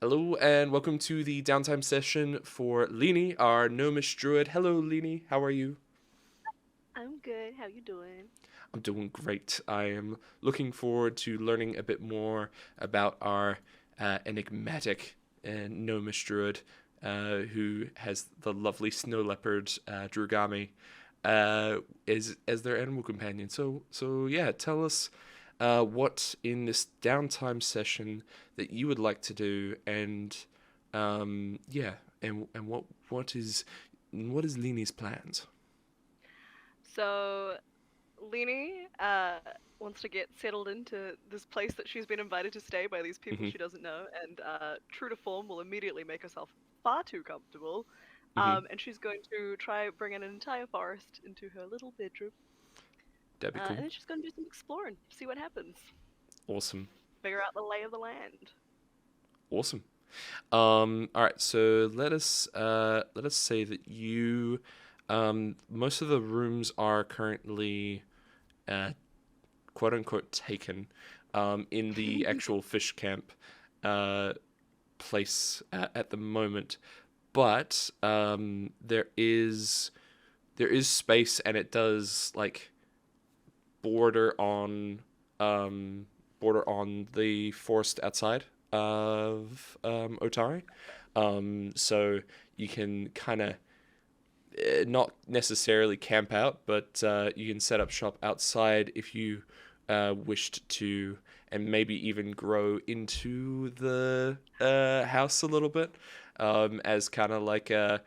Hello and welcome to the downtime session for Lini, our gnomish druid. Hello, Lini. How are you? I'm good. How you doing? I'm doing great. I am looking forward to learning a bit more about our enigmatic gnomish druid, who has the lovely snow leopard Drugami as their animal companion. So yeah, tell us what in this downtime session that you would like to do, and yeah, and what is Lini's plans? So, Lini wants to get settled into this place that she's been invited to stay by these people Hmm. she doesn't know, and true to form, will immediately make herself far too comfortable. Hmm. And she's going to try bringing an entire forest into her little bedroom, That'd be and cool. then she's going to do some exploring, see what happens, Awesome. figure out the lay of the land. Awesome. All right, so let us say that you most of the rooms are currently uh, quote unquote taken in the actual fish camp uh, place at the moment, but there is space, and it does like border on um, border on the forest outside of Otari. So you can kind of not necessarily camp out, but you can set up shop outside if you wished to, and maybe even grow into the house a little bit, as kind of like a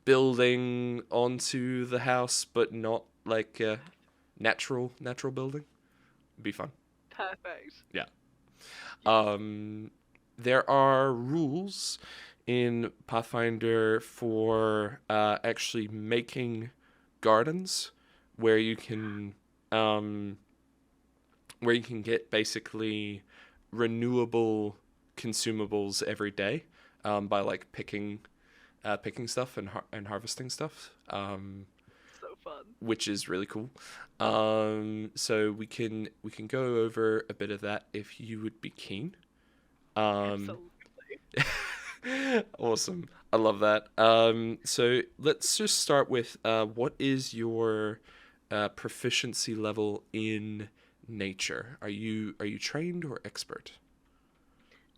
building onto the house, but not like a natural building. It'd be fun. Perfect. Yeah. Yes. Um, there are rules in Pathfinder for actually making gardens where you can um, where you can get basically renewable consumables every day by like picking stuff and harvesting stuff. So fun. Which is really cool. So we can go over a bit of that if you would be keen. Um, Absolutely. awesome. I love that. So let's just start with what is your proficiency level in nature? Are you trained or expert?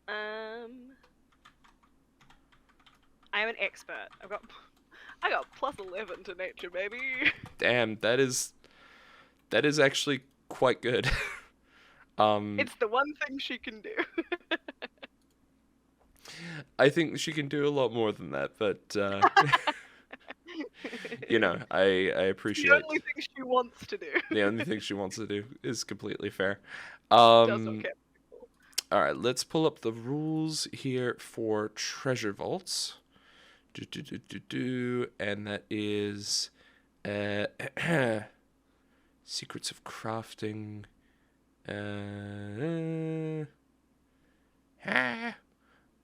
Um, I'm an expert. I got +11 to nature, baby. Damn, that is actually quite good. um, It's the one thing she can do. I think she can do a lot more than that, but I It's the appreciate only thing she wants to do. the only thing she wants to do is completely fair. Does not Um, care. all right, let's pull up the rules here for treasure vaults. And that is uh, secrets of crafting. Uh,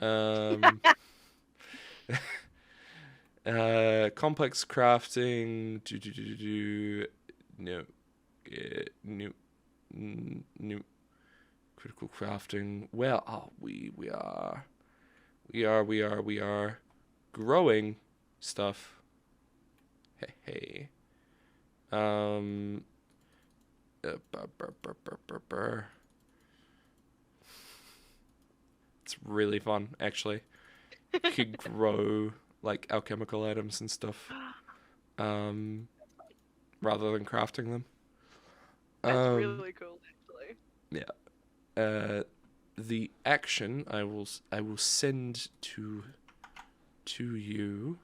um, complex crafting. No, no, no. Critical crafting. Well, we are growing stuff. Hey, hey. Um. It's really fun, actually. You could grow like alchemical items and stuff, um, rather than crafting them. That's Um, really cool, actually. yeah. Uh, the action I will send to you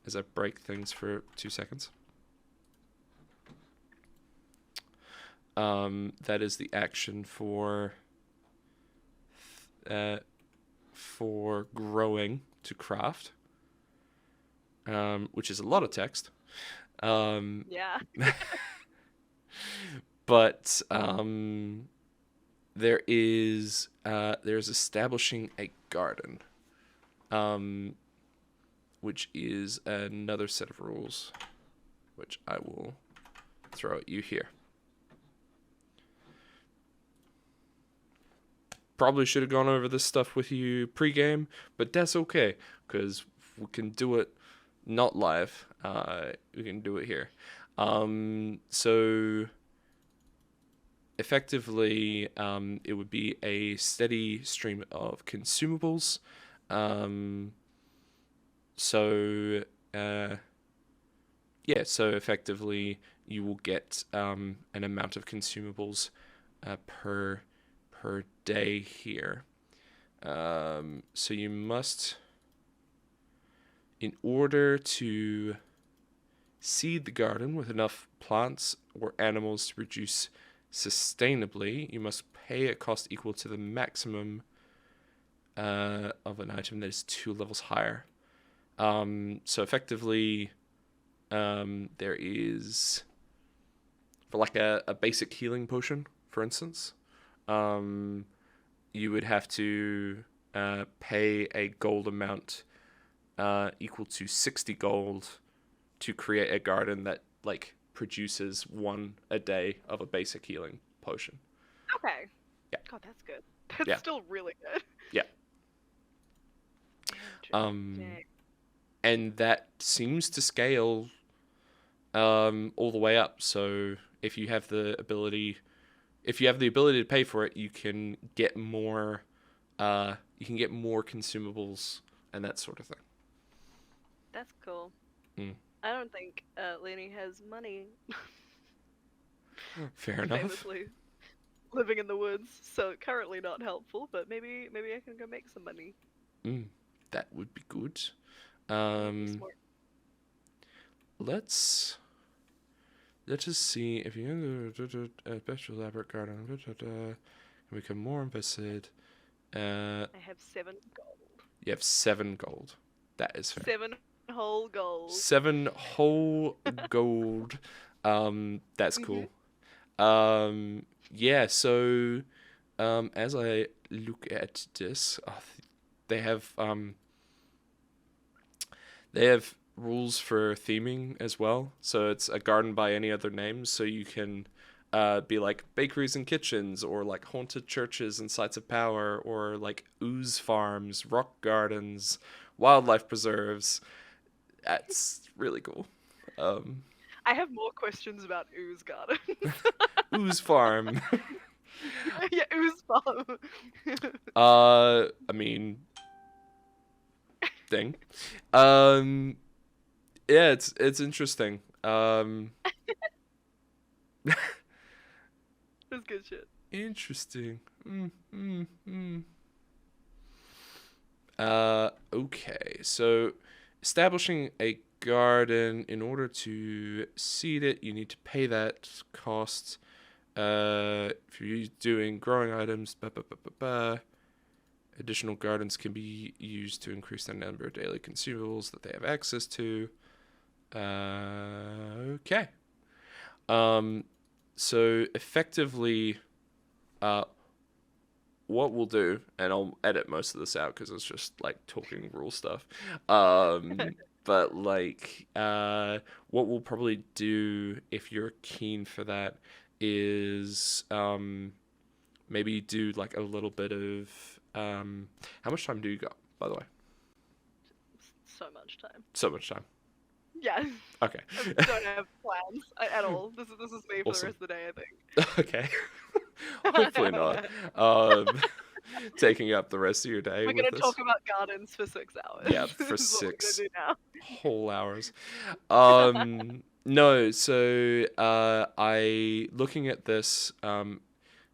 as I break things for 2 seconds. That is the action uh, for growing to craft, which is a lot of text. Um, Yeah. but there's establishing a garden, um, which is another set of rules, which I will throw at you here. probably should have gone over this stuff with you pre-game, but that's okay because we can do it not live. We can do it here. So effectively, it would be a steady stream of consumables. Um, so yeah, so effectively you will get an amount of consumables per day here. So you must, in order to seed the garden with enough plants or animals to produce sustainably, you must pay a cost equal to the maximum of an item that is 2 levels higher. So effectively, there is, for like a basic healing potion, for instance, you would have to pay a gold amount equal to 60 gold to create a garden that like produces 1 a day of a basic healing potion. Okay. Yeah. God, that's good. That's Yeah. still really good. Yeah. Interesting. And that seems to scale all the way up. So if you have the ability to pay for it, you can get more consumables and that sort of thing. That's cool. Mm. I don't think Lini has money. Fair enough. Famously living in the woods, so currently not helpful. But maybe I can go make some money. That would be good. Smart. Let's just see if you a special elaborate garden can become more invested. I have 7 gold. You have 7 gold. That is fair. 7 whole gold. 7 whole gold. That's cool. Yeah. So, as I look at this, they have rules for theming as well. So it's a garden by any other names. So you can be like bakeries and kitchens, or like haunted churches and sites of power, or like ooze farms, rock gardens, wildlife preserves. That's really cool. I have more questions about Ooze Garden. Ooze farm. Yeah, Ooze Farm. I mean, thing. Yeah, it's interesting. That's good shit. Interesting. Okay, so establishing a garden, in order to seed it, you need to pay that cost. If you're doing growing items, additional gardens can be used to increase the number of daily consumables that they have access to. Okay. So effectively, what we'll do, and I'll edit most of this out because it's just like talking rule stuff. But like, what we'll probably do, if you're keen for that, is maybe do like a little bit of how much time do you got, by the way? So much time. So much time. Yeah. Okay. I don't have plans at all. This is me for the rest of the day, I think. Okay. Hopefully not. Taking up the rest of your day. We're gonna talk about gardens for 6 hours. Yeah, for 6 now. whole hours. No, so I looking at this,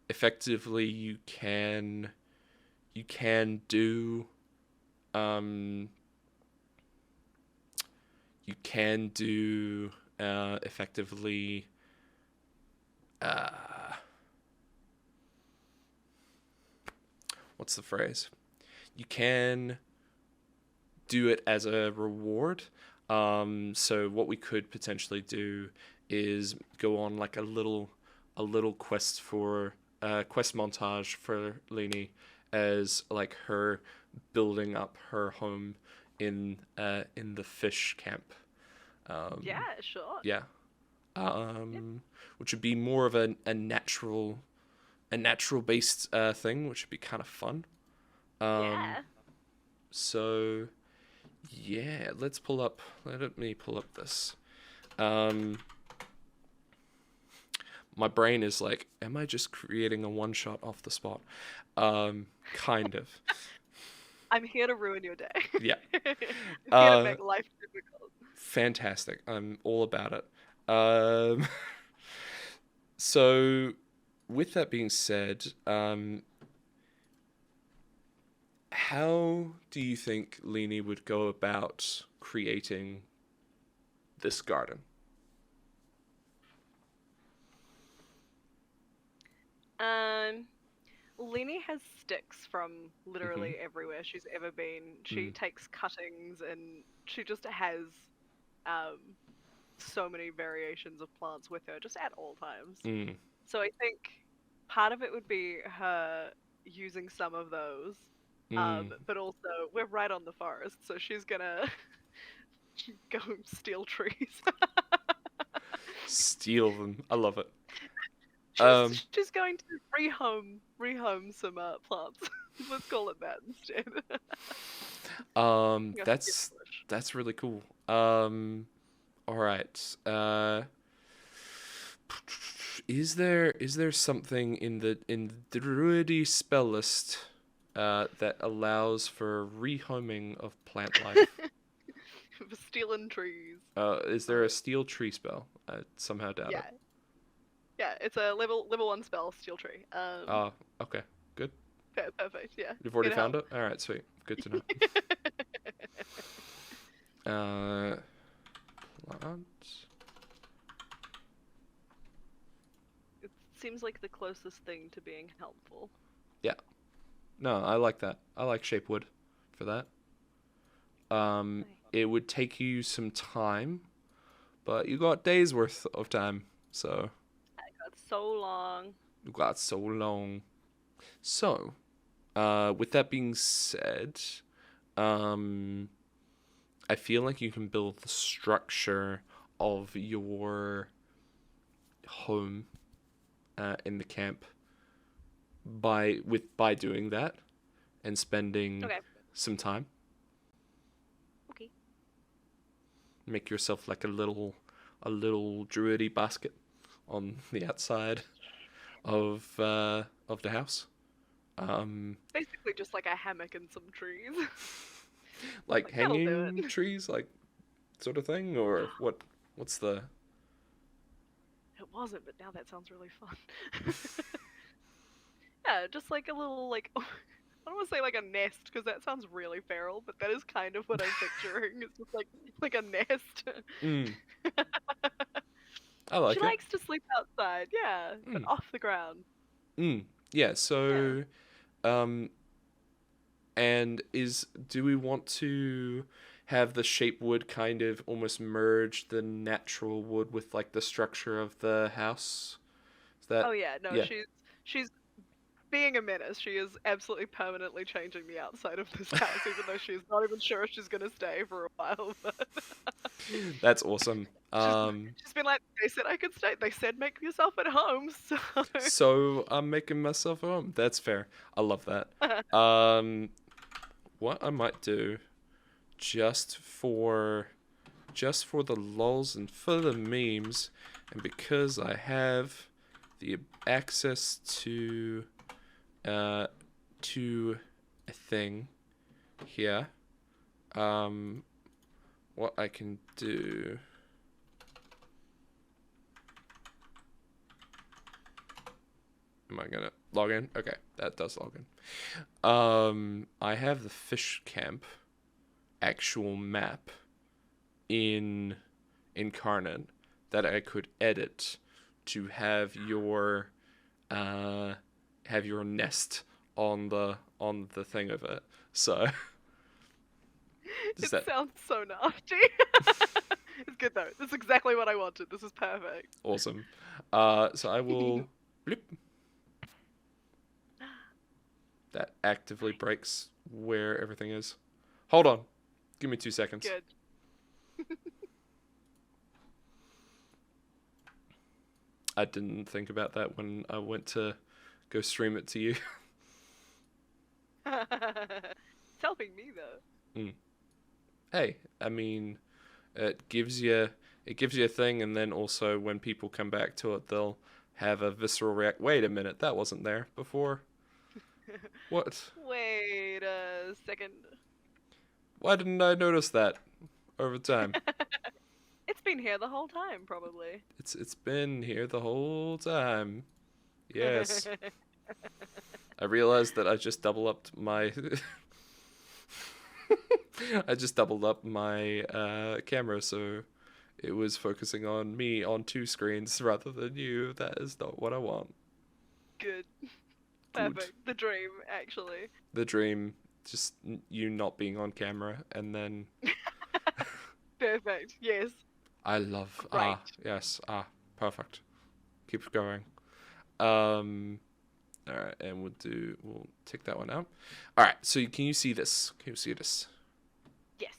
effectively you can do effectively what's the phrase? You can do it as a reward. So what we could potentially do is go on like a little quest montage for Lini, as like her building up her home in the fish camp. Yeah, sure. Yeah. Which would be more of a natural a natural based thing, which would be kind of fun. Um, Yeah. so yeah, let me pull up this. Um, my brain is like, am I just creating a one shot off the spot? Kind of. I'm here to ruin your day. Yeah. I'm here to Uh, make life difficult. fantastic. I'm all about it. Um, so with that being said, how do you think Lini would go about creating this garden? Um, Lini has sticks from Mm-hmm. literally everywhere she's ever been. She Mm, takes cuttings and she just has um so many variations of plants with her just at all times. mm, So I think part of it would be her using some of those. mm. But also we're right on the forest, so she's gonna go steal trees. Steal them. I love it. Um, She's going to rehome some plants. Let's call it that instead. um, Yeah, that's bush. that's really cool. All right. Is there something in the Druidi spell list that allows for rehoming of plant life? For stealing trees. Is there a Uh, steel tree spell? I somehow doubt it. yeah, yeah. It's a level 1 spell, steal tree. Ah, okay, good. Perfect. Yeah, You've already here to found help. it. All right, sweet, good to know. Uh, plant. It seems like the closest thing to being helpful. Yeah, no, I like that. I like shape wood for that. It would take you some time, but you got days worth of time, so That's so long. you got so long. So, with that being said, um, I feel like you can build the structure of your home in the camp by doing that and spending Okay. some time. Okay. Make yourself like a little druidy basket on the outside of the house. Um, Basically, just like a hammock and some trees. like Like that'll do hanging it. trees, like sort of thing, or what? What's the? It wasn't, but now that sounds really fun. Yeah, just like a little like I don't want to say like a nest because that sounds really feral, but that is kind of what I'm picturing. It's just like a nest. Mm, I She like it. likes to sleep outside, yeah, but Mm, off the ground. mm. Yeah. Yeah. So, um, and do we want to have the shape wood kind of almost merge the natural wood with like the structure of the house? Is Oh that yeah, no, yeah? she's being a menace. She is absolutely permanently changing the outside of this house, even though she's not even sure if she's gonna stay for a while. But That's awesome. she's she's been like, they said I could stay. They said make yourself at home, so So I'm making myself at home. That's fair. I love that. Um, what I might do just for the lulz and for the memes, and because I have the access uh to a thing here, um, what I can do. Am I gonna log in? Okay, that does log in. I have the fish camp actual map in Incarnate that I could edit to uh have your nest on the thing of it. So does it that sounds so nasty. It's good though. This is exactly what I wanted. This is perfect. awesome. So I will bloop, that actively breaks where everything is. Hold on. Give me 2 seconds. Good. I didn't think about that when I went to go stream it to you. It's helping me though. Mm. Hey, I mean, it gives you a thing, and then also when people come back to it, they'll have a visceral react. Wait a minute, that wasn't there before. What? Wait a second. Why didn't I notice that over time? It's been here the whole time, probably. It's been here the whole time. Yes. I realized that I just double upped my I just doubled up my camera, so it was focusing on me on two screens rather than you. That is not what I want. Good. Good. Perfect. The dream, actually. The dream, just you not being on camera, and then Perfect. Yes. I love Great. yes perfect. Keep going. All right, and we'll take that one out. All right, so can you see this? Can you see this? Yes.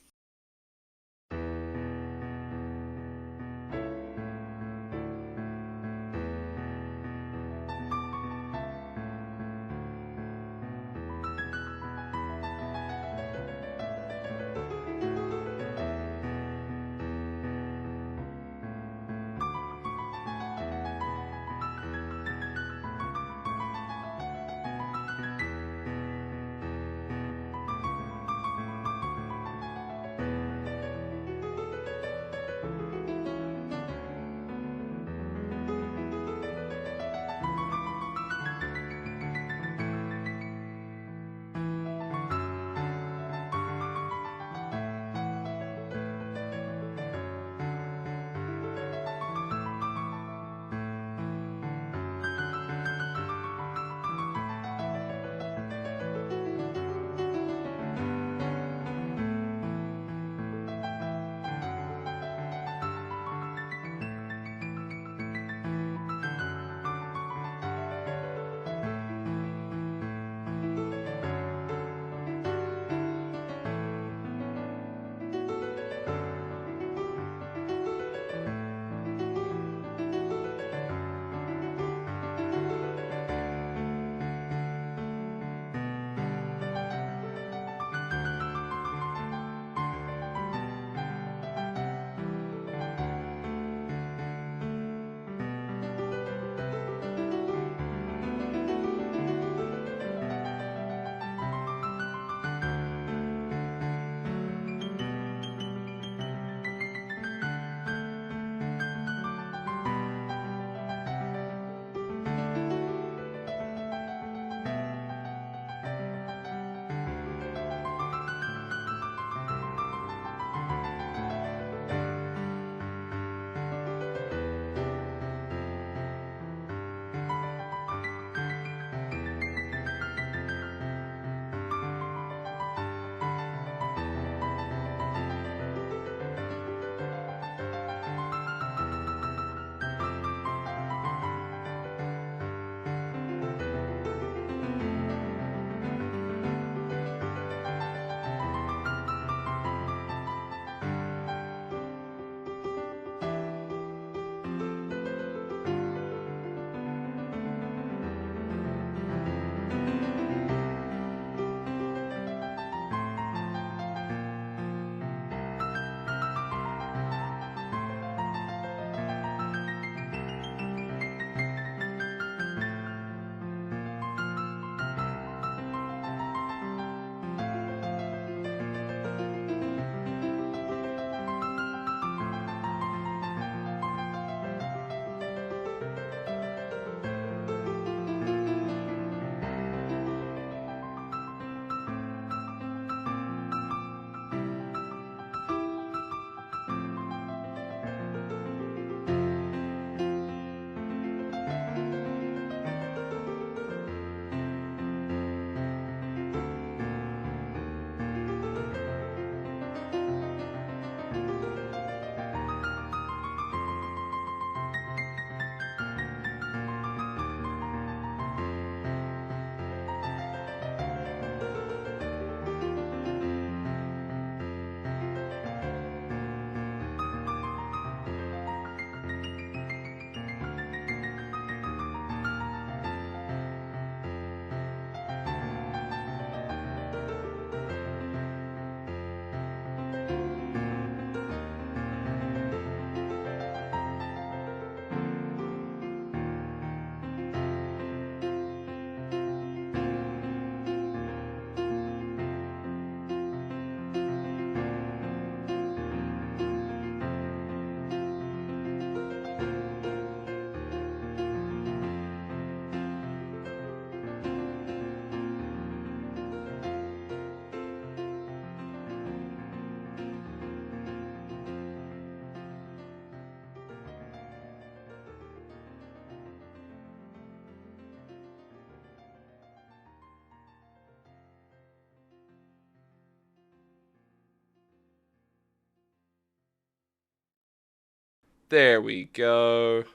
There we go.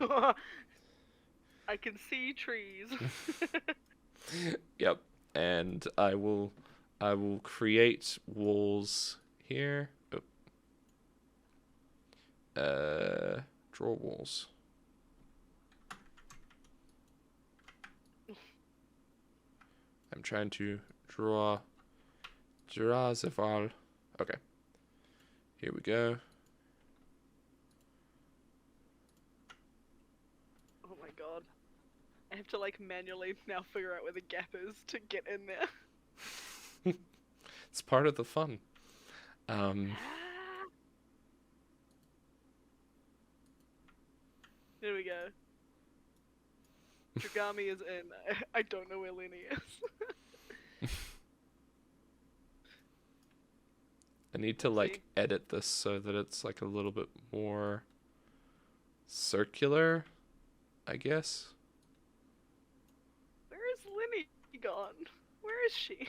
I can see trees. Yep. And I will create walls here. Oh. Draw walls. I'm trying to draw the wall. Okay. Here we go. Oh my god. I have to like manually now figure out where the gap is to get in there. It's part of the fun. There we go. Dragami is in. I don't know where Lini is. I need to like edit this so that it's like a little bit more circular, I guess. Where is Lini gone? Where is she?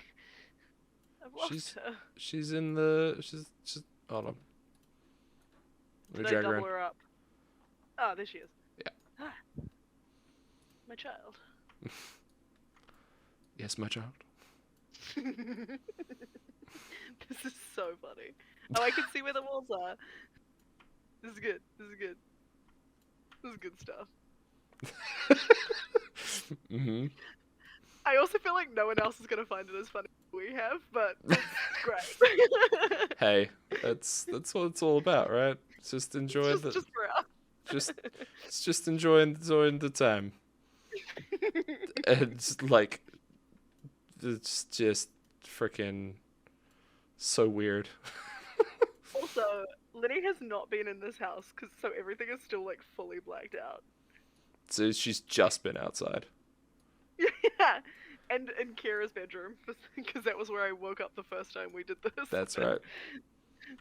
I've lost her. She's in the. She's. Hold on. Let me Did I drag her double in. her up? Oh, there she is. Yeah. My child. Yes, my child. This is so funny. Oh, I can see where the walls are. This is good. This is good. This is good stuff. Mm-hmm. I also feel like no one else is gonna find it as funny as we have, but it's great. Hey, that's what it's all about, right? It's just enjoying just for us. it's just enjoying the time. It's like it's just freaking so weird. Also, Lini has not been in this house, so everything is still like fully blacked out. So she's just been outside. Yeah, and in Kira's bedroom, because that was where I woke up the first time we did this. That's right.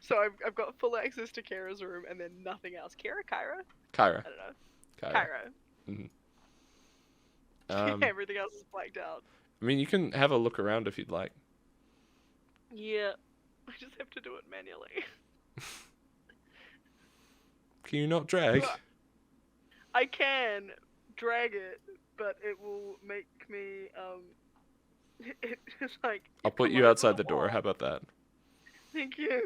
So I've got full access to Kira's room and then nothing else. Kyra? Kyra. I don't know. Kyra. Mm-hmm. Everything else is blacked out. I mean, you can have a look around if you'd like. Yeah, I just have to do it manually. Can you not drag? I can drag it, but it will make me it's like. I'll put you outside the door. How about that? Thank you.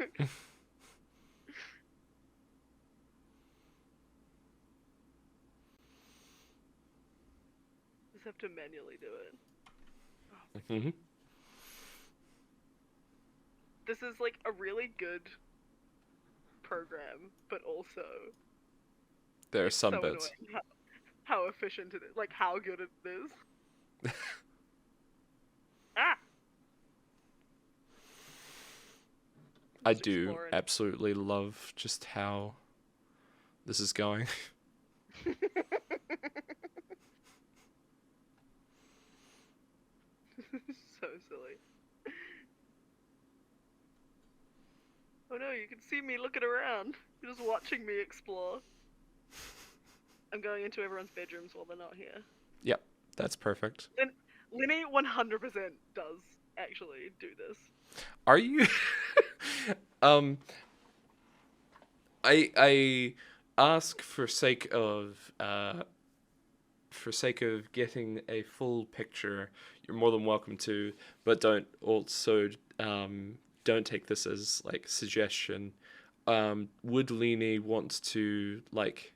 Just have to manually do it. Oh. Mm-hmm. This is like a really good program, but also there are some so bits. how efficient it is, like how good it is. Ah. I do absolutely love just how this is going. So silly. Oh no, you can see me looking around. You're just watching me explore. I'm going into everyone's bedrooms while they're not here. Yep, that's perfect. And Lini 100% does actually do this. Are you? I ask for sake of getting a full picture. You're more than welcome to, but don't take this as like suggestion. Would Lini want to like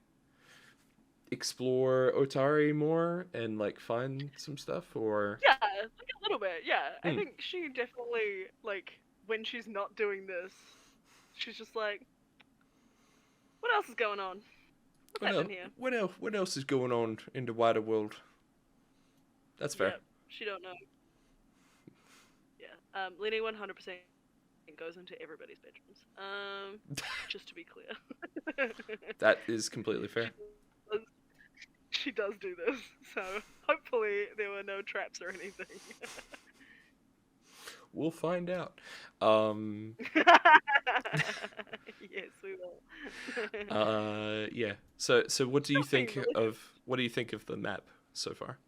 explore Otari more and like find some stuff, or yeah, like a little bit. Yeah, I think she definitely like when she's not doing this, she's just like, what else is going on? What's happening here? What else is going on in the wider world? That's fair. Yep, she don't know. Yeah, Lini 100% goes into everybody's bedrooms. Just to be clear. That is completely fair. She does do this, so hopefully there were no traps or anything. We'll find out. Yes, we will. Yeah. So what do you think of the map so far?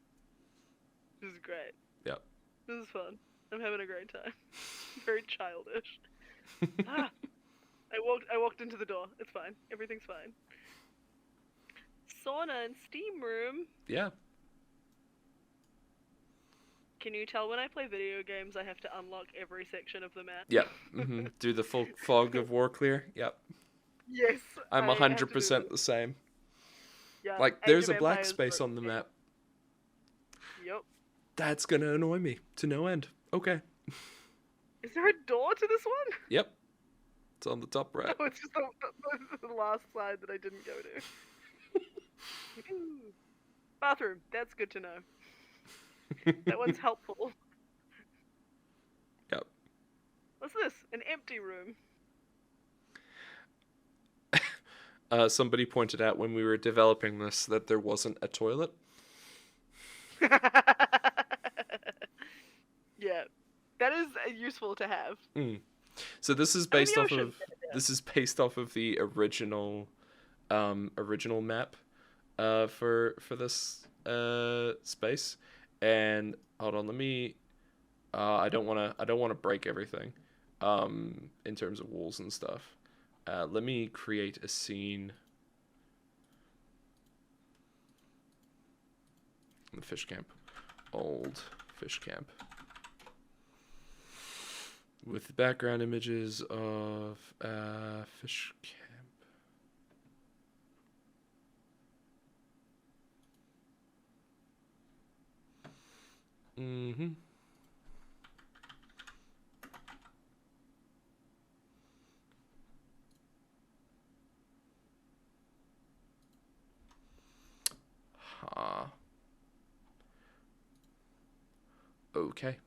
This is great. Yeah. This is fun. I'm having a great time. Very childish. I walked into the door. It's fine. Everything's fine. Sauna and steam room. Yeah. Can you tell when I play video games I have to unlock every section of the map? Yep. Do the full fog of war clear. Yep. Yes. I'm I have to do 100% this. the same. Yeah. Like, Age there's of a black Empires space broke on the me. map. Yep. That's gonna annoy me to no end. Okay. Is there a door to this one? Yep. It's on the top right. No, it's just the last side that I didn't go to. Bathroom. That's good to know. That one's helpful. Yep. What's this? An empty room. Somebody pointed out when we were developing this that there wasn't a toilet. Yeah. That is useful to have. So this is I mean, based the off ocean. of the original map for this space. And hold on, let me I don't want to break everything in terms of walls and stuff. Let me create a scene. The fish camp. Old fish camp. With background images of fish camp. Okay.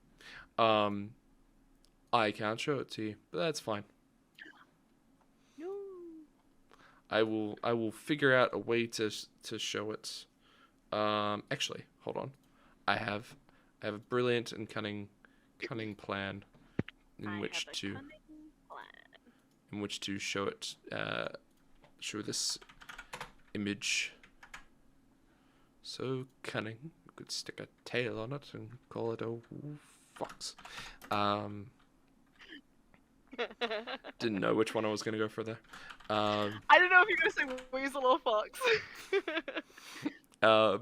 I can't show it to you, but that's fine. No. I will figure out a way to show it. Actually, hold on. I have a brilliant and cunning plan in which to show it. Show this image. So cunning. You could stick a tail on it and call it a fox. Didn't know which one I was gonna go for there. I don't know if you're gonna say weasel or fox. I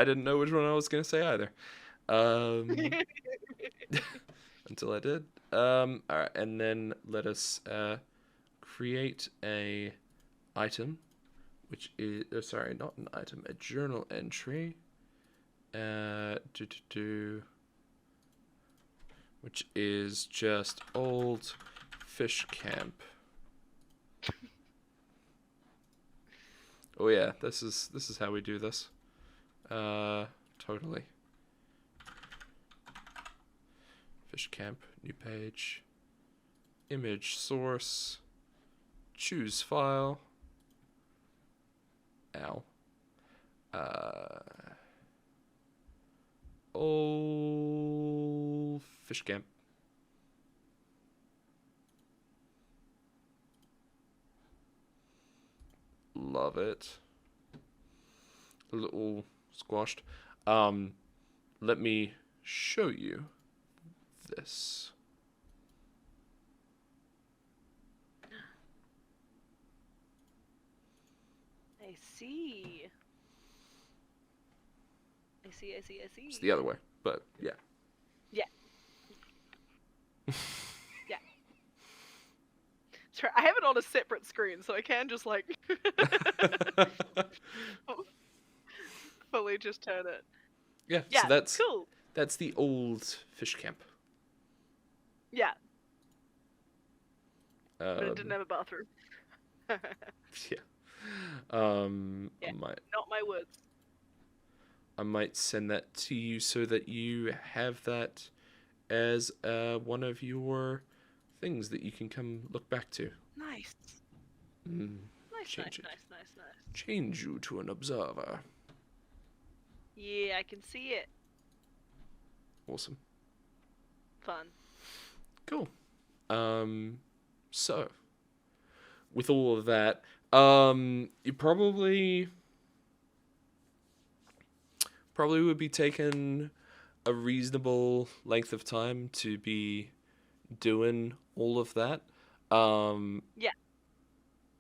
didn't know which one I was gonna say either. Until I did. Alright, and then let us create a item, which is sorry, not an item, a journal entry. Which is just old fish camp. Oh yeah, this is how we do this. Totally. Fish camp, new page. Image source. Choose file. Ow. Old fish camp. Love it. A little squashed. Let me show you this. I see. I see. It's the other way, but yeah. Yeah. Yeah. Sure, I have it on a separate screen, so I can just like fully just turn it. Yeah, Yeah, so that's cool. That's the old fish camp. Yeah. But it didn't have a bathroom. Yeah. Yeah, I might not my words. send that to you so that you have that as one of your things that you can come look back to. Nice. Nice. Change you to an observer. Yeah, I can see it. Awesome. Fun. Cool. So with all of that, you probably would be taking a reasonable length of time to be doing all of that. Yeah.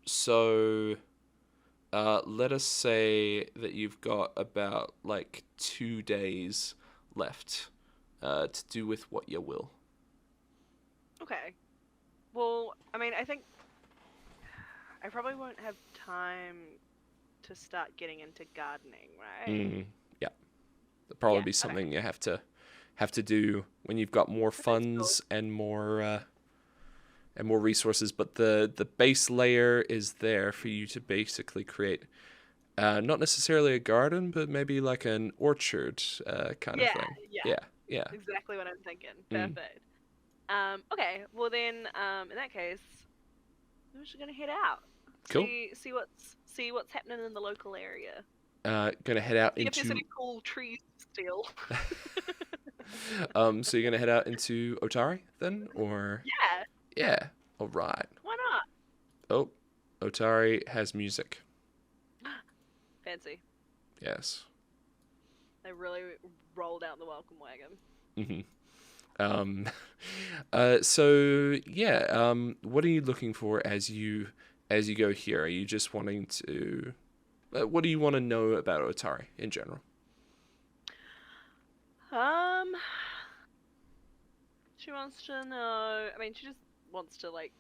So, let us say that you've got about like 2 days left to do with what you will. Okay. Well, I mean, I think I probably won't have time to start getting into gardening, right? Yeah, that'll probably Yeah. be Okay. something you have to do when you've got more That's cool. funds and more resources. But the base layer is there for you to basically create. Not necessarily a garden, but maybe like an orchard kind of Yeah. thing. Yeah. Yeah, yeah. Exactly what I'm thinking. Mm. Perfect. Okay. Well then, in that case, we're just gonna head out. Cool. See what's happening in the local area. Gonna head out See if there's any into. cool trees to steal. So you're gonna head out into Otari then, or Yeah. yeah. All right. Why not? Oh, Otari has music. Fancy. Yes. They really rolled out the welcome wagon. Hmm. Um, so yeah, what are you looking for as you go here? Are you just wanting to? What do you want to know about Otari in general? Um, she wants to know. I mean, she just wants to like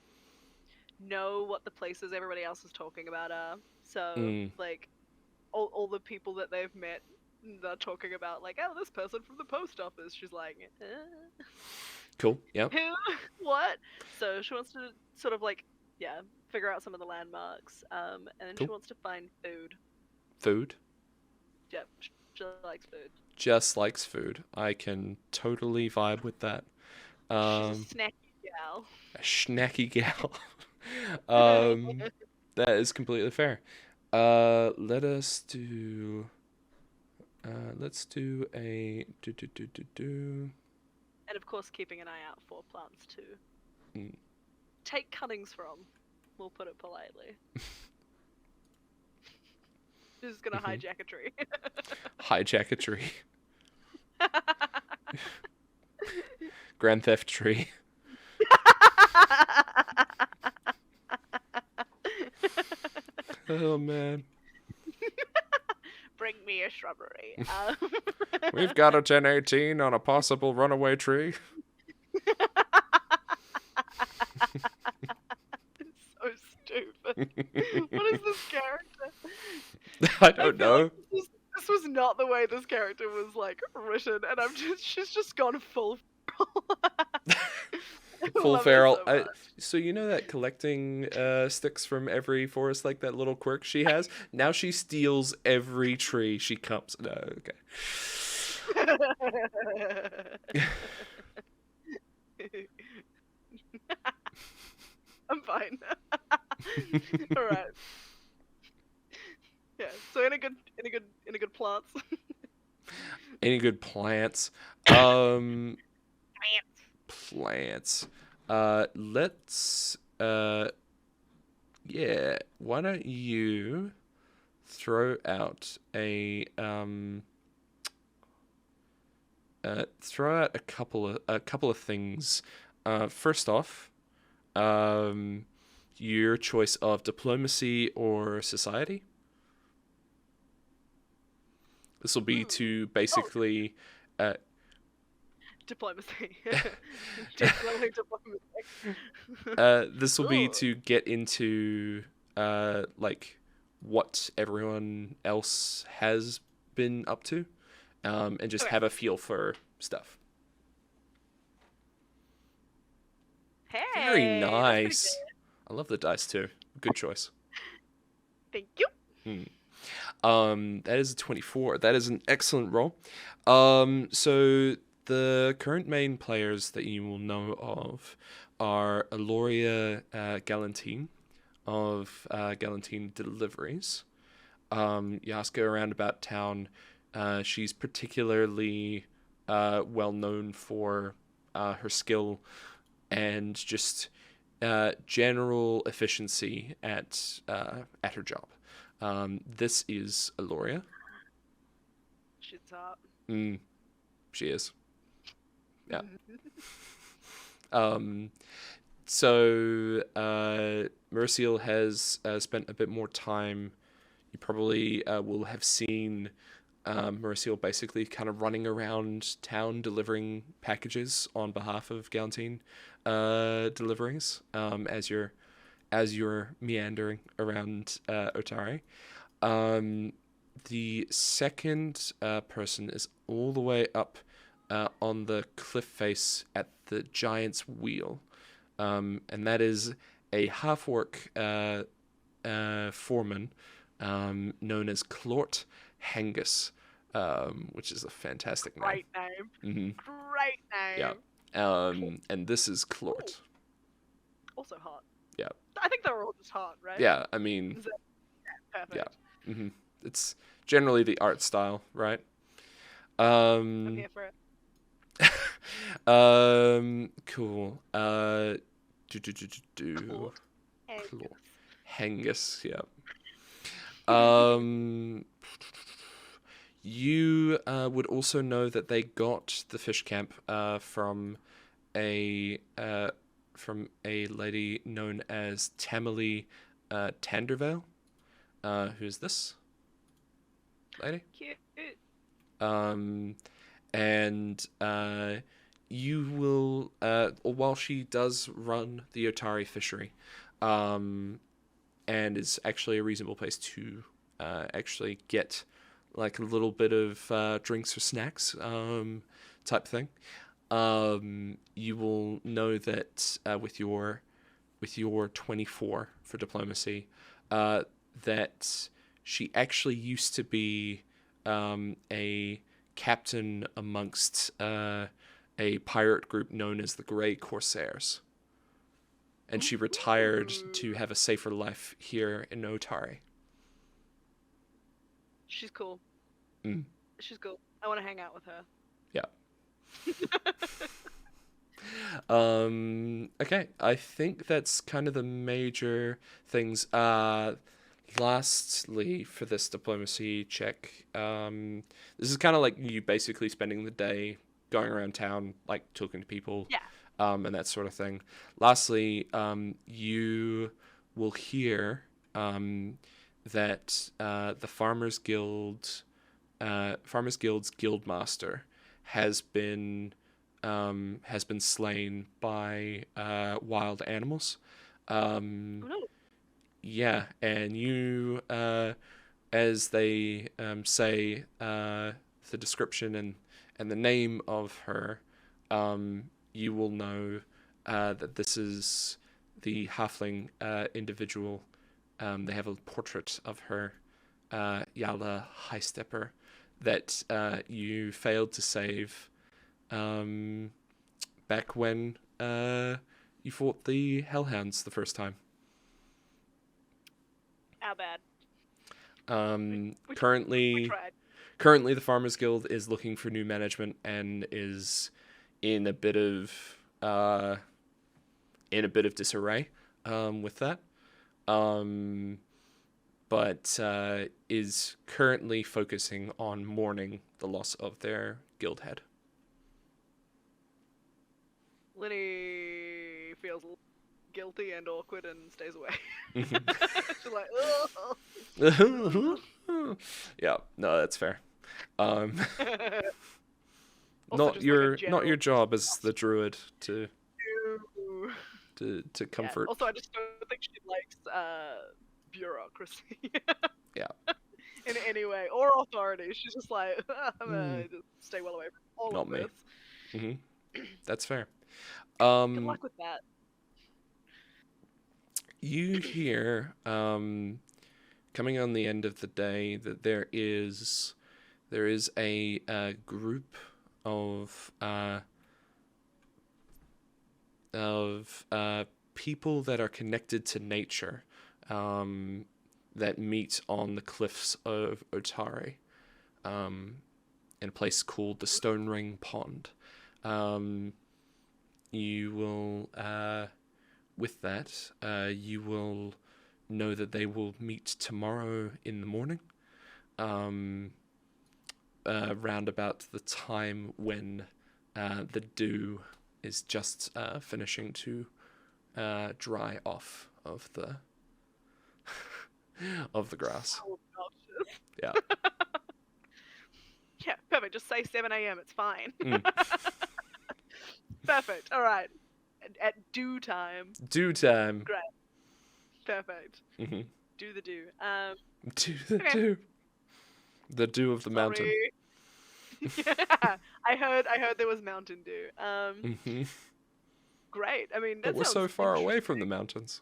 know what the places everybody else is talking about are. So Mm, like all the people that they've met, they're talking about like, oh, this person from the post office. She's like, cool. Yeah. who? What? So she wants to sort of like, yeah, figure out some of the landmarks. And then she Cool. wants to find food. Food. Yep, she likes food. Just likes food. I can totally vibe with that. She's a Um, snacky gal. a snacky gal. um, that is completely fair. Let us do. Let's do a do. And of course, keeping an eye out for plants to Mm. take cuttings from. We'll put it politely. She's just gonna Mhm. hijack a tree. Hijack a tree. Grand Theft Tree. Oh man. Bring me a shrubbery. We've got a 1018 on a possible runaway tree. It's so stupid. What is this character? I I don't feel like know. this was not the way this character was like written, and she's just gone full. I Full love her feral. so much. So you know that collecting sticks from every forest, like that little quirk she has. Now she steals every tree she comes. No, okay. I'm fine. All right. Yeah. So in a good plants. Any good plants? Um, Plants. plants. Let's. Yeah. Why don't you throw out throw out a couple of things. First off, your choice of diplomacy or society. This will be to Oh, basically, uh, diplomacy. Definitely diplomacy. this will be Ooh. to get into like what everyone else has been up to, and just Okay. have a feel for stuff. Very Hey, that's pretty nice. good. I love the dice too. Good choice. Thank you. Hmm. That is a 24. That is an excellent roll. So the current main players that you will know of are Aloria Galantine of Galantine Deliveries. You ask her around about town. She's particularly well known for her skill and just general efficiency at her job. This is Aloria. She's hot. Mm, she is. Yeah. Um, So Merciel has spent a bit more time. You probably will have seen Merciel basically kind of running around town delivering packages on behalf of Galantine deliveries as you're meandering around Otari. The second person is all the way up on the cliff face at the Giant's Wheel. And that is a half-orc foreman known as Clort Hangus, which is a fantastic name. Great name. Mm-hmm. Great name. Yeah. And this is Clort. Ooh. Also hot. Yeah. I think they're all just hot, right? Yeah, I mean... Perfect. Yeah. Mm-hmm. It's generally the art style, right? I'm here for it. Cool. Cool. Cool. Hangus, yeah. You would also know that they got the fish camp from a lady known as Tamily Tandervale. Who's this lady? Cute. And you will, while she does run the Otari fishery, and is actually a reasonable place to actually get like a little bit of drinks or snacks type thing. You will know that with your 24 for diplomacy, that she actually used to be a captain amongst a pirate group known as the Grey Corsairs. And she retired to have a safer life here in Otari. She's cool. Mm. She's cool. I want to hang out with her. Yeah. Okay, I think that's kind of the major things. Lastly, for this diplomacy check, this is kind of like you basically spending the day going around town, like talking to people, and that sort of thing. Lastly, you will hear that the Farmers Guild's guildmaster has been slain by wild animals. Oh, no. Yeah, and you, as they say the description and the name of her, you will know that this is the halfling individual. They have a portrait of her, Yala Highstepper, that you failed to save back when you fought the Hellhounds the first time. How bad? Currently, the Farmers Guild is looking for new management and is in a bit of disarray with that. But is currently focusing on mourning the loss of their guild head. Lini feels guilty and awkward and stays away. She's like, ugh. Yeah, no, that's fair. Also not your job as the druid to comfort. Yeah, also, I just don't think she likes bureaucracy. Yeah. In any way, or authority. She's just like, I'm gonna just stay well away from all Not of me. this. Mm-hmm. That's fair. Good luck with that. You hear, coming on the end of the day, that there is a group of people that are connected to nature, that meet on the cliffs of Otari, in a place called the Stone Ring Pond. You will, with that, you will know that they will meet tomorrow in the morning, round about the time when the dew is just finishing to dry off of the of the grass. Oh, obnoxious. Yeah. Yeah, perfect. Just say 7 a.m. It's fine. Mm. Perfect. All right. At dew time. Dew time. Great. Perfect. Mm-hmm. Do the do. Do the Okay. dew. The dew of the mountain. Sorry. Yeah, I heard there was mountain dew. Mm-hmm. Great. I mean, But that we're sounds so far away interesting. from the mountains.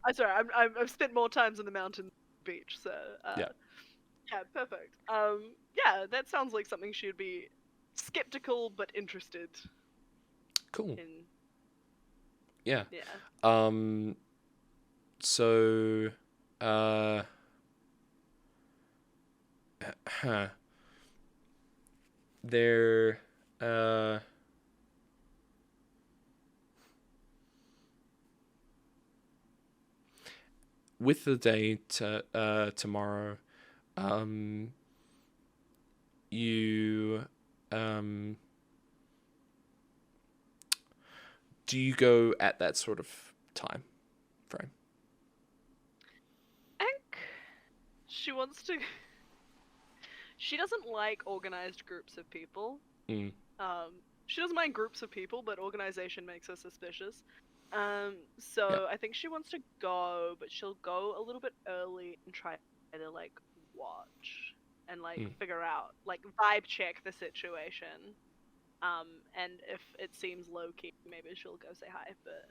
I'm sorry. I've spent more times on the mountain beach, so Yeah. yeah, perfect. Yeah, that sounds like something she'd be skeptical but interested Cool. in. Yeah. Yeah. So, there, with the day tomorrow, you, do you go at that sort of time frame? I think she wants to. She doesn't like organized groups of people. Mm. She doesn't mind groups of people, but organization makes her suspicious. Yeah. So I think she wants to go, but she'll go a little bit early and try to like watch and like Mm. figure out, like vibe check the situation. And if it seems low key, maybe she'll go say hi. But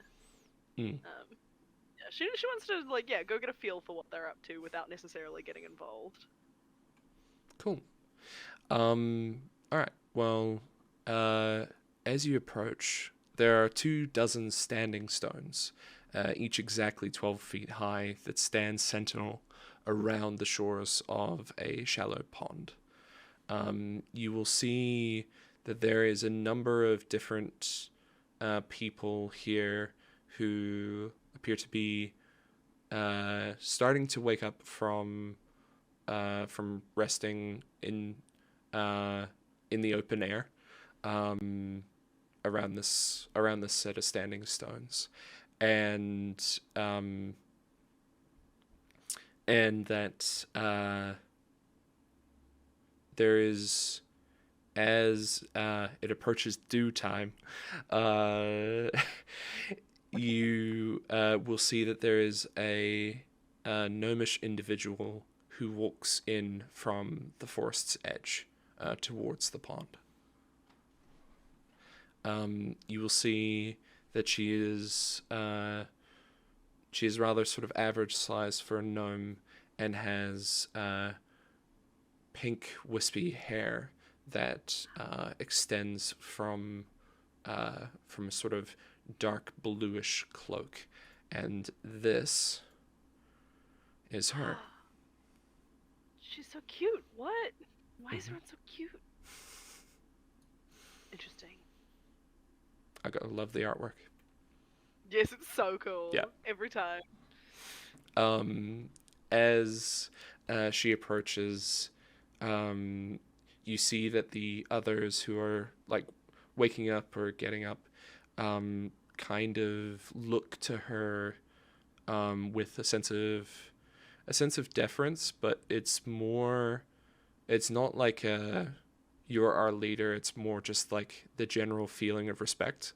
Mm. yeah, she wants to like go get a feel for what they're up to without necessarily getting involved. Cool. All right. Well, as you approach, there are 24 standing stones, each exactly 12 feet high, that stand sentinel around the shores of a shallow pond. You will see that there is a number of different people here who appear to be starting to wake up from resting in the open air, around this set of standing stones, and that there is, as it approaches dew time, you will see that there is a gnomish individual who walks in from the forest's edge towards the pond. You will see that she is rather sort of average size for a gnome, and has pink wispy hair that extends from a sort of dark bluish cloak, and this is her. She's so cute. What? Why is Mhm. everyone so cute? Interesting. I gotta love the artwork. Yes, it's so cool. Yeah. Every time. As she approaches, you see that the others who are like waking up or getting up, kind of look to her with a sense of deference, but it's not like you're our leader. It's more just like the general feeling of respect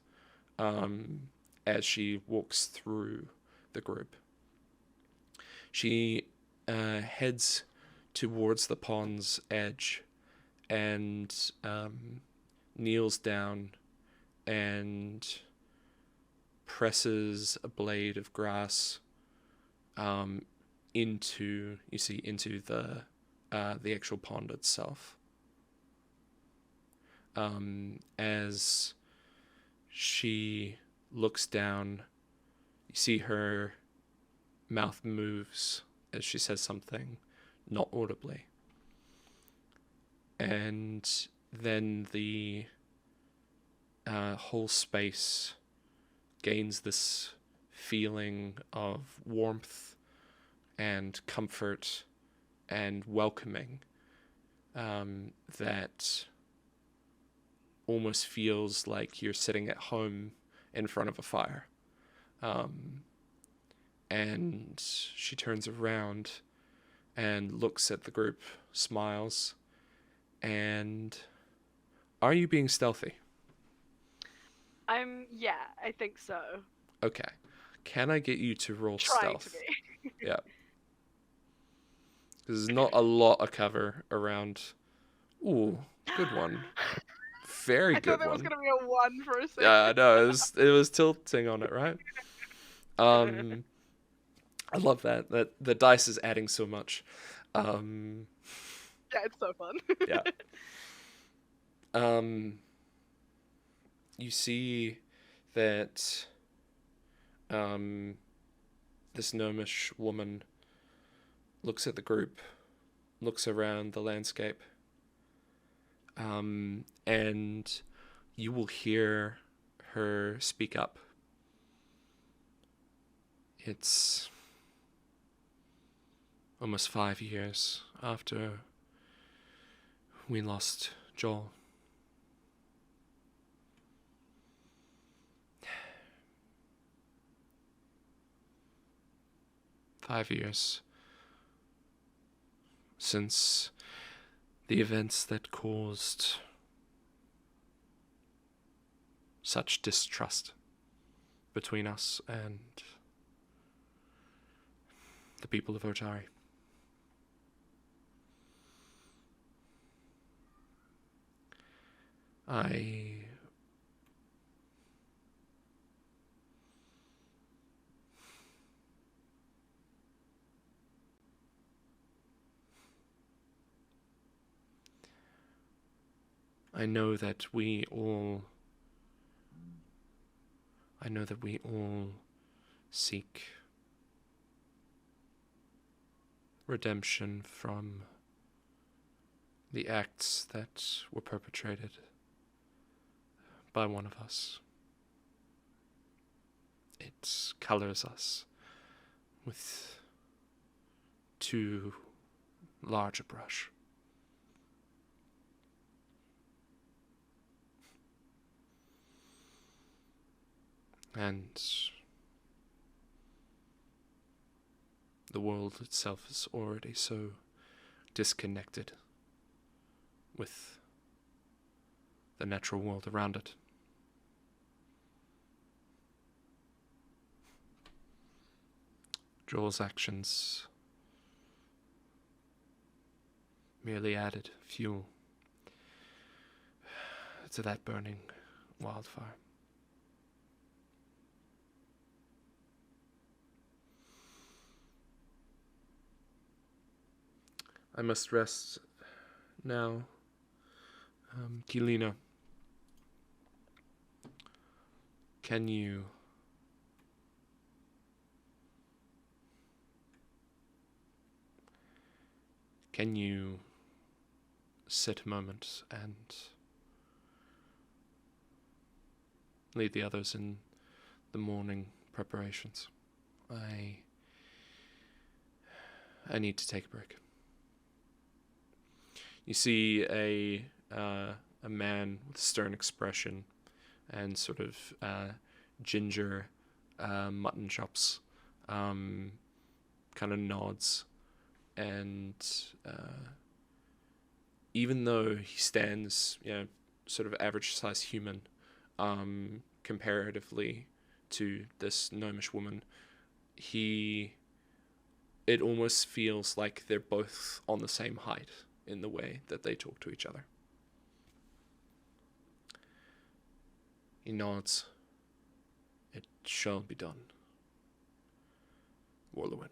as she walks through the group. She heads towards the pond's edge and kneels down and presses a blade of grass into the actual pond itself. As she looks down, you see her mouth moves as she says something, not audibly. And then the whole space gains this feeling of warmth and comfort and welcoming, that almost feels like you're sitting at home in front of a fire. And she turns around and looks at the group, smiles, and are you being stealthy? Yeah, I think so. Okay. Can I get you to roll Trying stealth? to be. Yeah. There's not a lot of cover around. Ooh, good one. Very I thought good there was one. gonna be a 1 for a second. Yeah, I know. It was tilting on it, right? I love that. That the dice is adding so much. Yeah, it's so fun. Yeah. You see that this gnomish woman looks at the group, looks around the landscape, and you will hear her speak up. It's almost 5 years after we lost Joel. Five years since the events that caused such distrust between us and the people of Otari. I know that we all seek redemption from the acts that were perpetrated by one of us. It colors us with too large a brush. And the world itself is already so disconnected with the natural world around it. Joel's actions merely added fuel to that burning wildfire. I must rest now. Kilina, can you sit a moment and lead the others in the morning preparations? I need to take a break. You see a man with a stern expression and sort of ginger mutton chops, kind of nods, and even though he stands, sort of average-sized human, comparatively to this gnomish woman, it almost feels like they're both on the same height in the way that they talk to each other. He nods. It shall be done. Warlewin.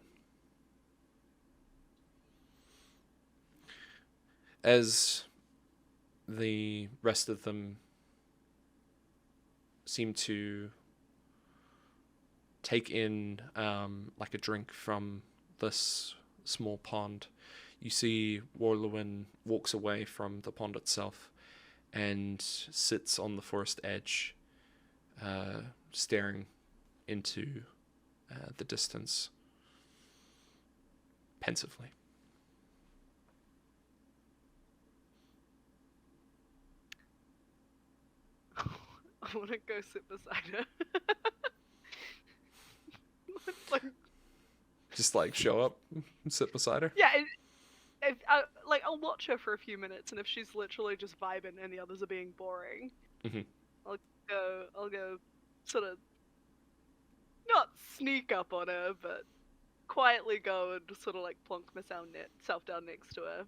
As the rest of them seem to take in like a drink from this small pond, you see Warlewin walks away from the pond itself and sits on the forest edge, staring into the distance pensively. I want to go sit beside her. Like, Just like show up and sit beside her. yeah, I'll watch her for a few minutes, and if she's literally just vibing and the others are being boring, Mm-hmm. I'll go, sort of, not sneak up on her, but quietly go and sort of like plonk myself down next to her.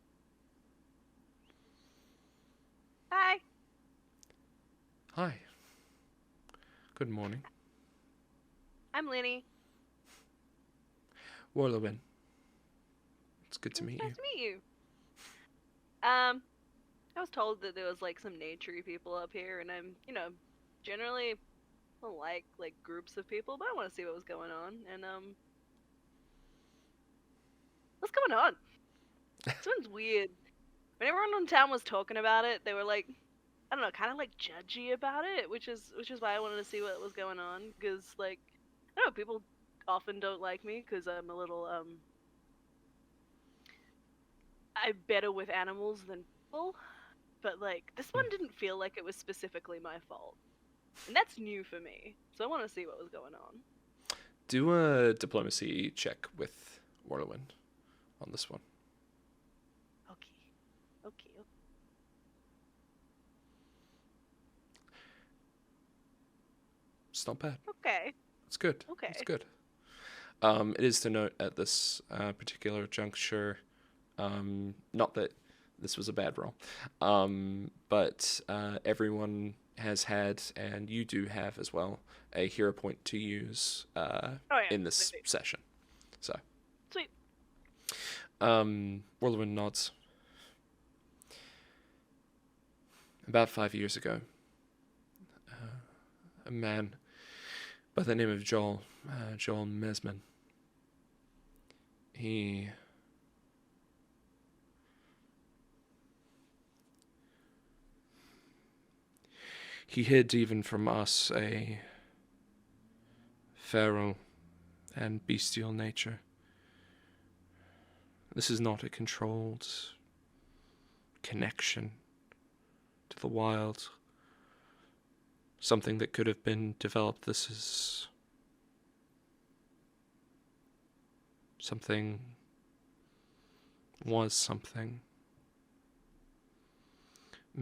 Hi. Hi. Good morning. I'm Lini. Warlowin. It's good to meet you. Nice to meet you. I was told that there was like some naturey people up here, and I'm, generally don't like groups of people, but I want to see what was going on. And what's going on? Sounds weird. When everyone in town was talking about it, they were like, I don't know, kind of like judgy about it, which is why I wanted to see what was going on, because like, I don't know, people often don't like me because I'm a little I'm better with animals than people, but like this one didn't feel like it was specifically my fault, and that's new for me. So I want to see what was going on. Do a diplomacy check with Warlowin on this one. Okay. It's not bad. Okay. It's good. Okay. It's good. It is to note at this particular juncture, not that this was a bad roll, but everyone has had, and you do have as well, a hero point to use in this session. So. Sweet. Warlowin nods. About 5 years ago, a man by the name of Joel Mesman, he hid even from us a feral and bestial nature. This is not a controlled connection to the wild, something that could have been developed. This is something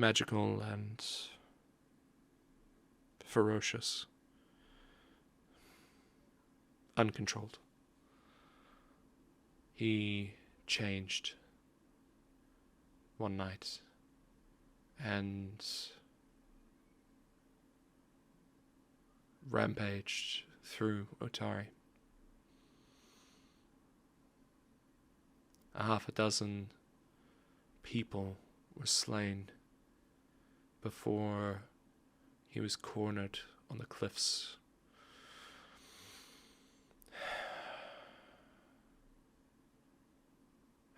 magical and ferocious, uncontrolled. He changed one night and rampaged through Otari. A half a dozen people were slain before he was cornered on the cliffs.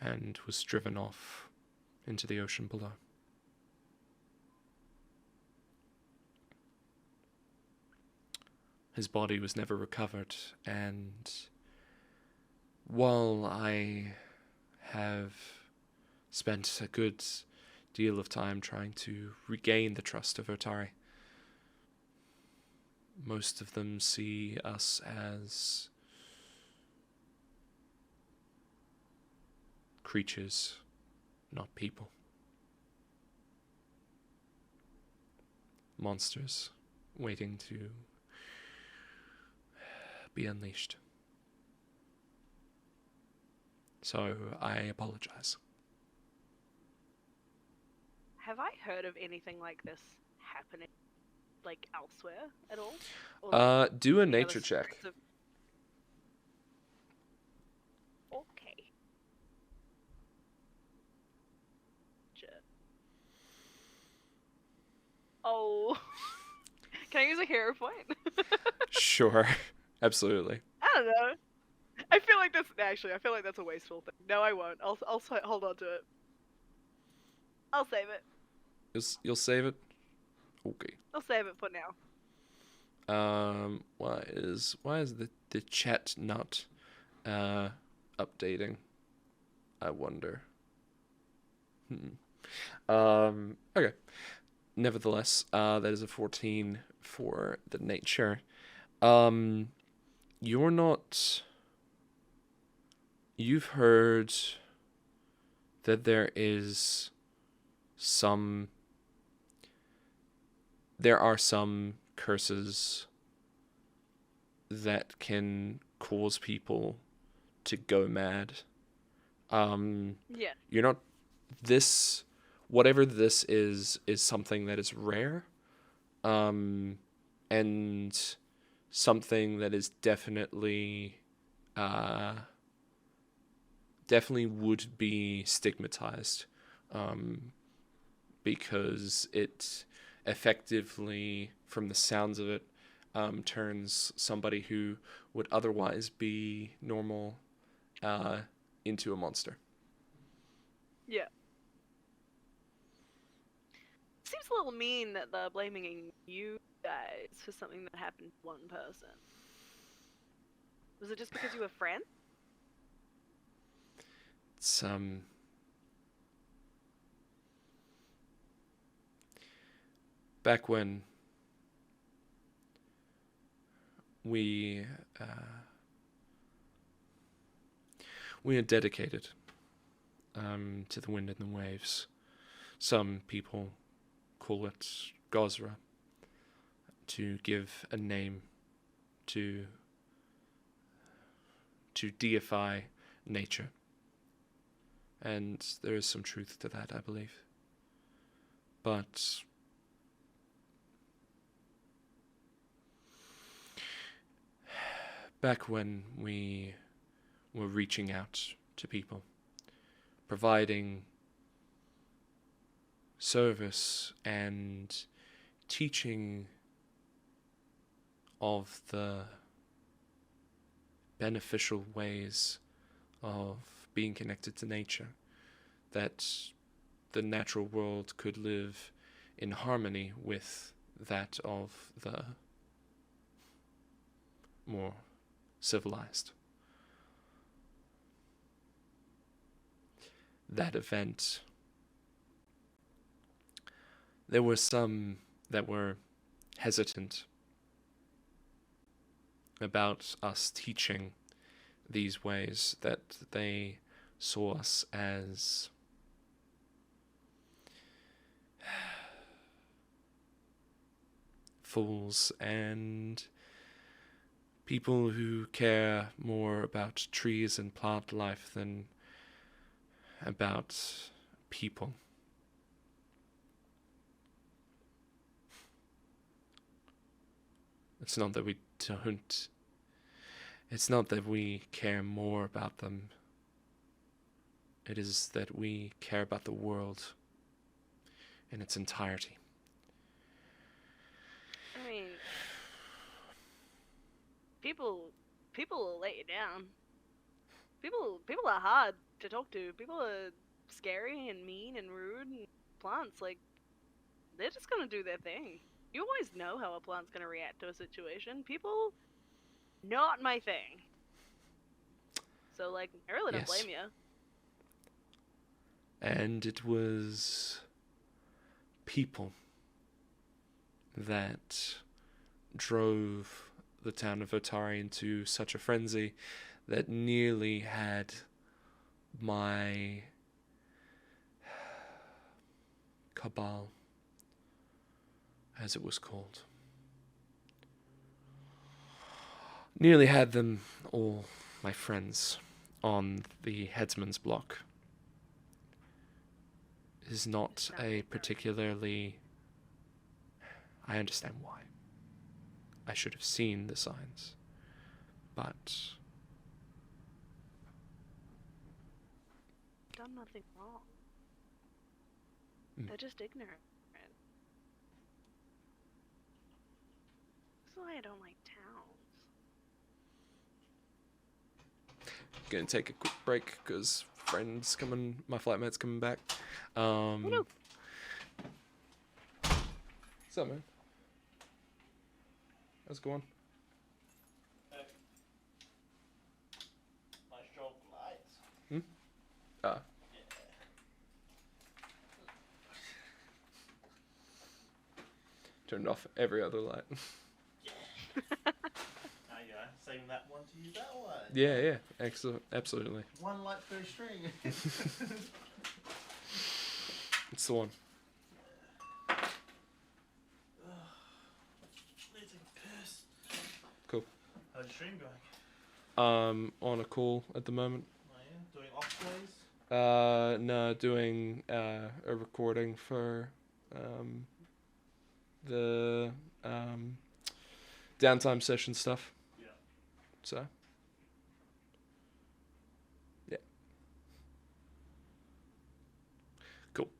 And was driven off into the ocean below. His body was never recovered, and while I have spent a good deal of time trying to regain the trust of Otari, most of them see us as creatures, not people. Monsters waiting to be unleashed. So I apologize. Have I heard of anything like this happening, like elsewhere at all? Or do a nature check. Okay. Oh. Can I use a hero point? Sure. Absolutely. I don't know. I feel like that's a wasteful thing. No, I won't. I'll hold on to it. I'll save it. You'll save it? Okay. I'll save it for now. Why is the chat not updating? I wonder. Okay. Nevertheless, that is a 14 for the nature. Um, you're not. You've heard that some. There are some curses that can cause people to go mad. Yeah. You're not. This, whatever this is something that is rare. And something that is uh, definitely would be stigmatized, because it effectively, from the sounds of it, turns somebody who would otherwise be normal into a monster. Yeah. Seems a little mean that they're blaming you guys for something that happened to one person. Was it just because you were friends? It's back when we uh, we are dedicated to the wind and the waves. Some people call it Gozra, to give a name to deify nature. And there is some truth to that, I believe. But back when we were reaching out to people, providing service and teaching of the beneficial ways of being connected to nature, that the natural world could live in harmony with that of the more civilized. That event, there were some that were hesitant about us teaching these ways, that they saw us as fools and people who care more about trees and plant life than about people. It's not that we don't. It's not that we care more about them. It is that we care about the world in its entirety. I mean, people will let you down. People are hard to talk to. People are scary and mean and rude, and plants, like, they're just gonna do their thing. You always know how a plant's gonna react to a situation. People, not my thing. So, like, I really don't Yes. blame you. And it was people that drove the town of Otari into such a frenzy that nearly had my cabal, as it was called, nearly had them all, my friends, on the headsman's block. It is not a particularly... I understand why. I should have seen the signs. But Done nothing wrong. Mm. They're just ignorant. That's why I don't like towns. gonna take a quick break because my flight mate's coming back. No. What's up, man? How's it going? Nice job, lights. Ah. Turned off every other light. Saving that one to use that one. Yeah. Excellent. Absolutely. One light per string. It's the one. Let's take a piss. Cool. How's your stream going? On a call at the moment. Oh, yeah? Doing off plays? No, doing a recording for the downtime session stuff. Yeah. So, yeah. Cool.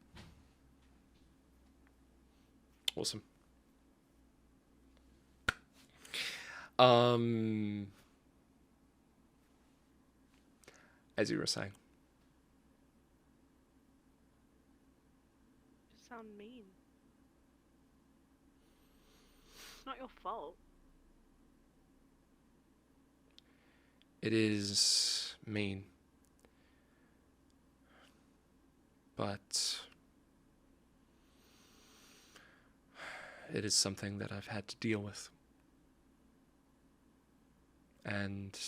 Awesome. As you were saying. You sound mean. It's not your fault. It is mean. But it is something that I've had to deal with. And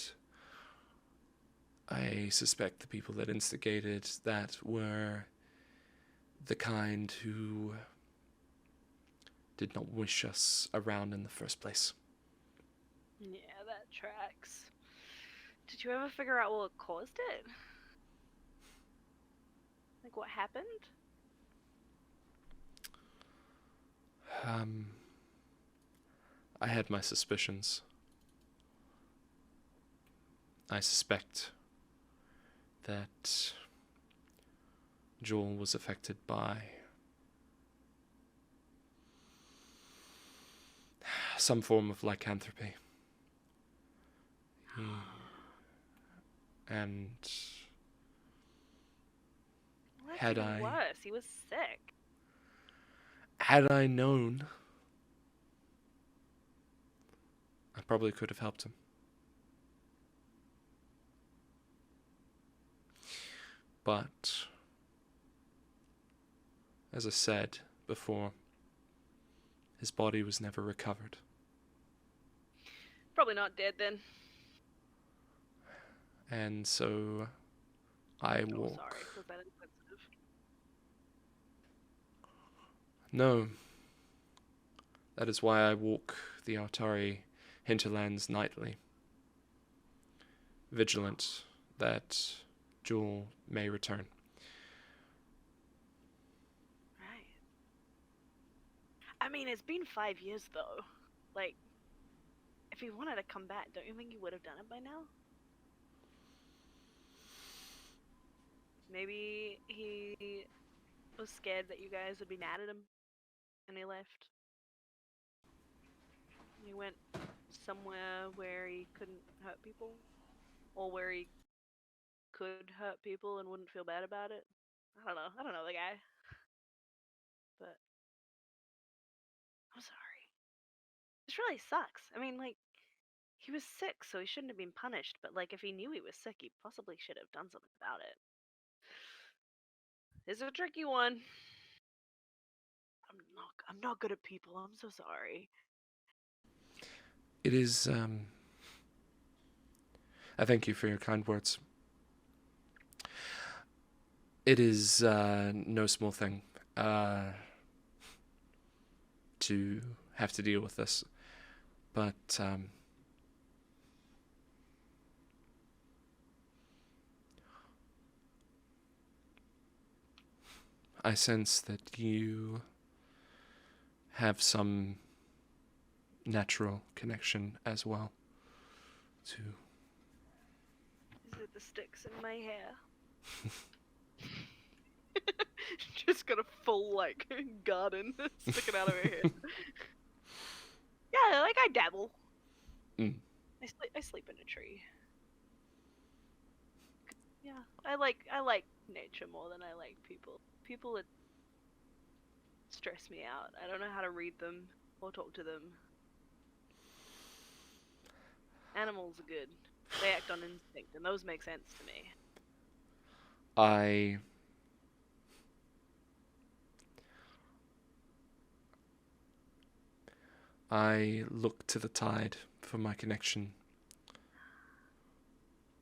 I suspect the people that instigated that were the kind who did not wish us around in the first place. Yeah, that tracks. Did you ever figure out what caused it? Like, what happened? I had my suspicions. I suspect that Joel was affected by some form of lycanthropy. And Well, had that's I even worse. He was sick. had I known, I probably could have helped him. But as I said before, his body was never recovered. Probably not dead then. And so I walk. Sorry, was that insensitive? No. That is why I walk the Otari hinterlands nightly, vigilant that Jewel may return. Right. I mean, it's been 5 years though. Like, if he wanted to come back, don't you think he would have done it by now? Maybe he was scared that you guys would be mad at him, and he left. He went somewhere where he couldn't hurt people, or where he could hurt people and wouldn't feel bad about it. I don't know the guy. But I'm sorry. This really sucks. I mean, like, he was sick, so he shouldn't have been punished, but like, if he knew he was sick, he possibly should have done something about it. It's a tricky one. I'm not good at people. I'm so sorry. It is, I thank you for your kind words. It is no small thing to have to deal with this, but I sense that you have some natural connection as well to... Is it the sticks in my hair? Just got a full, like, garden sticking out of her hair. Yeah, like, I dabble. Mm. I sleep in a tree. Yeah, I like nature more than I like people. People that stress me out. I don't know how to read them or talk to them. Animals are good. They act on instinct, and those make sense to me. I look to the tide for my connection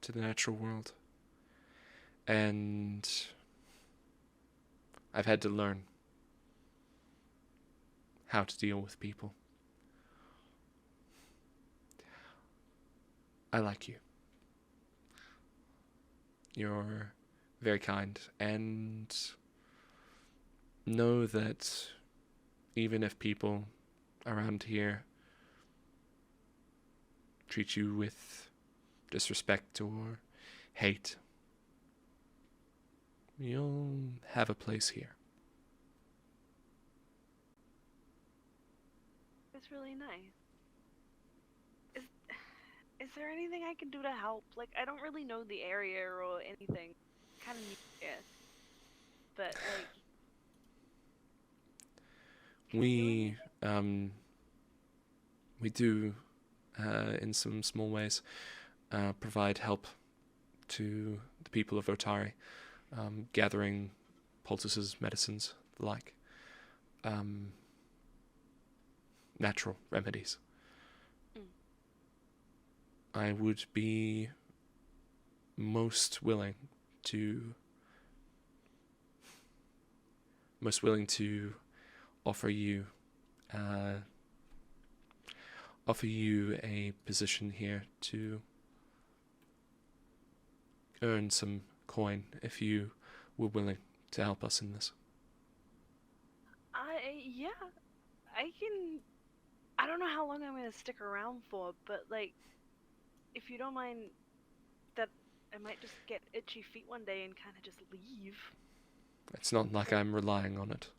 to the natural world. And I've had to learn how to deal with people. I like you. You're very kind, and know that even if people around here treat you with disrespect or hate, you'll have a place here. It's really nice. Is there anything I can do to help? Like, I don't really know the area or anything. Kind of new here. But, like... We do, in some small ways, provide help to the people of Otari, gathering poultices, medicines, the like, natural remedies. I would be most willing to offer you a position here to earn some coin if you were willing to help us in this. Yeah, I can... I don't know how long I'm gonna stick around for, but, like, if you don't mind, that I might just get itchy feet one day and kind of just leave. It's not like I'm relying on it.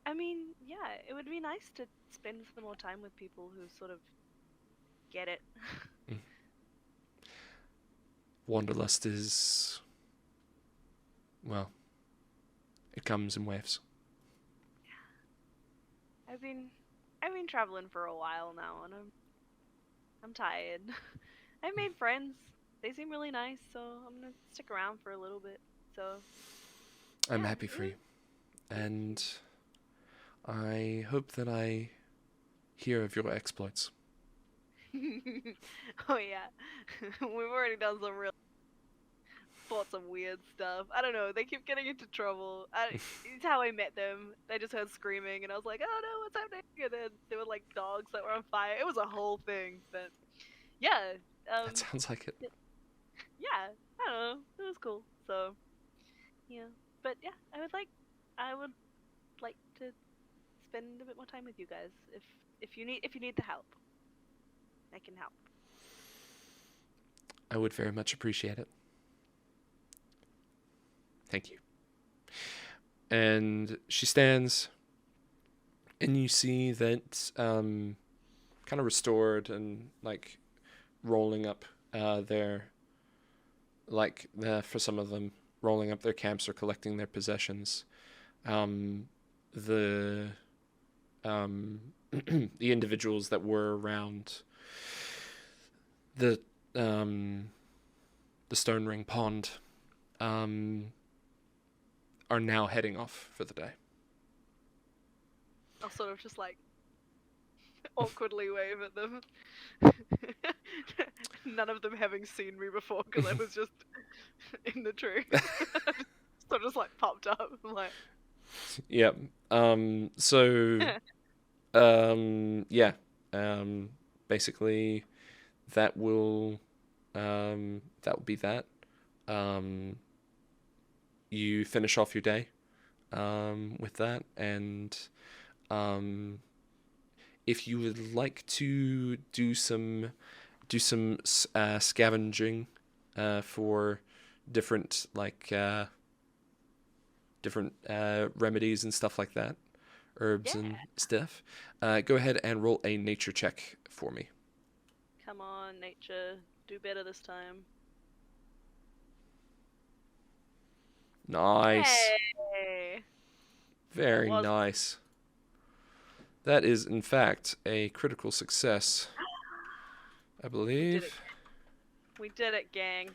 I mean, yeah, it would be nice to spend some more time with people who sort of get it. Wanderlust is... well, it comes in waves. I've been traveling for a while now, and I'm tired. I've made friends. They seem really nice, so I'm gonna stick around for a little bit. So I'm yeah. happy for you. And I hope that I hear of your exploits. Oh yeah, we've already done some real... fought some weird stuff. I don't know, they keep getting into trouble. It's how I met them. They just heard screaming, and I was like, oh no, what's happening? And then there were like dogs that were on fire. It was a whole thing, but yeah. That sounds like it. Yeah, I don't know. It was cool. So yeah, but yeah, I would like to spend a bit more time with you guys. If you need the help, I can help. I would very much appreciate it. Thank you. And she stands, and you see that kind of restored and like rolling up their, like for some of them, rolling up their camps or collecting their possessions. The the individuals that were around the Stone Ring Pond are now heading off for the day. I'll sort of just like awkwardly wave at them. None of them having seen me before because I was just in the tree. So just like popped up. I'm like, yep. Yeah. Basically, that will be that. You finish off your day with that, and if you would like to do some scavenging for different remedies and stuff like that, herbs and stuff, go ahead and roll a nature check for me. come on, nature, do better this time. Nice. Hey. Very nice. That is, in fact, a critical success, I believe. We did it, gang.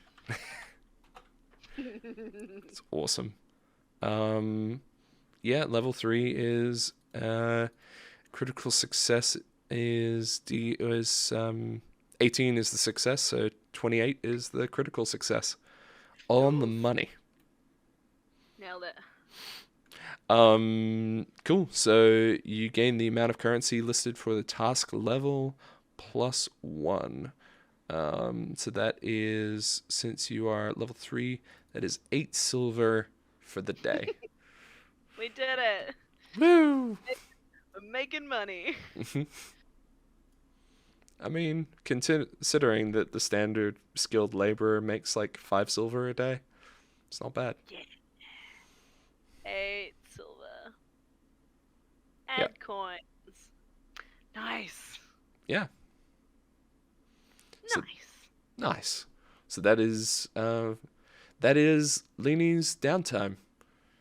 It's awesome. Yeah, level 3 is Critical success is 18 is the success, so 28 is the critical success. On the money. Nailed it. Cool. So you gain the amount of currency listed for the task level +1. So that is, since you are level 3, that is 8 silver for the day. We did it. Woo! We're making money. I mean, considering that the standard skilled laborer makes like 5 silver a day, it's not bad. Yeah. 8 silver. Yeah. Add coins. Nice. Yeah. So- Nice. Nice. So that is Lini's downtime.